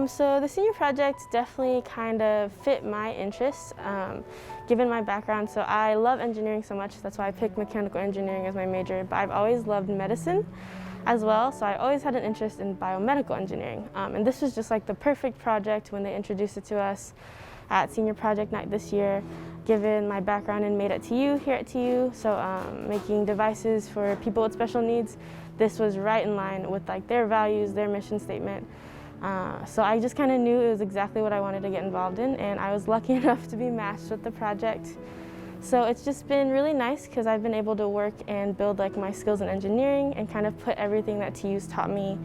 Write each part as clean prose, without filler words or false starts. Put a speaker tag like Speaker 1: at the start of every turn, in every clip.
Speaker 1: So the senior project definitely kind of fit my interests, given my background. So I love engineering so much, that's why I picked mechanical engineering as my major, but I've always loved medicine as well, so I always had an interest in biomedical engineering. And this was just like the perfect project when they introduced it to us at senior project night this year, given my background in Made at TU here at TU, so making devices for people with special needs. This was right in line with like their values, their mission statement. So I just kind of knew it was exactly what I wanted to get involved in, and I was lucky enough to be matched with the project. So it's just been really nice because I've been able to work and build like my skills in engineering and kind of put everything that TU's taught me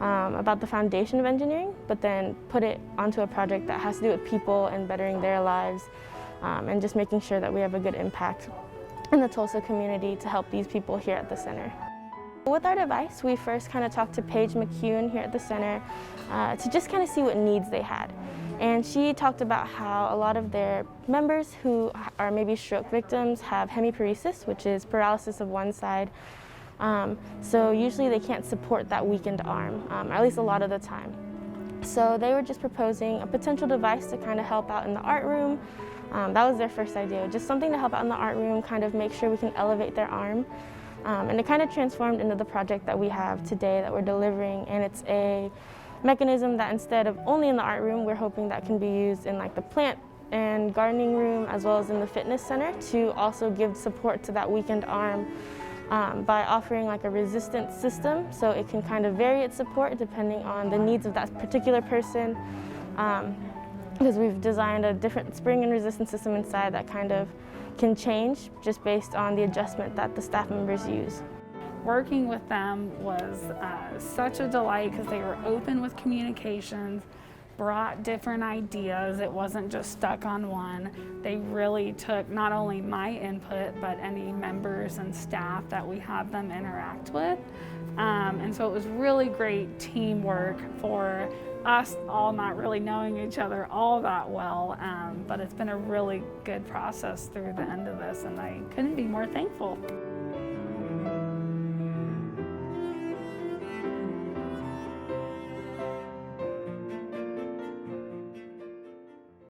Speaker 1: about the foundation of engineering, but then put it onto a project that has to do with people and bettering their lives, and just making sure that we have a good impact in the Tulsa community to help these people here at the center. With our device, we first kind of talked to Paige McCune here at the center to just kind of see what needs they had. And she talked about how a lot of their members who are maybe stroke victims have hemiparesis, which is paralysis of one side. So usually they can't support that weakened arm, or at least a lot of the time. So they were just proposing a potential device to kind of help out in the art room. That was their first idea, just something to help out in the art room, kind of make sure we can elevate their arm. And it kind of transformed into the project that we have today that we're delivering, and it's a mechanism that instead of only in the art room, we're hoping that can be used in like the plant and gardening room as well as in the fitness center to also give support to that weakened arm by offering like a resistance system, so it can kind of vary its support depending on the needs of that particular person, because we've designed a different spring and resistance system inside that kind of can change just based on the adjustment that the staff members use.
Speaker 2: Working with them was such a delight because they were open with communications, brought different ideas. It wasn't just stuck on one. They really took not only my input, but any members and staff that we have them interact with. And so it was really great teamwork for us all not really knowing each other all that well, but it's been a really good process through the end of this, and I couldn't be more thankful.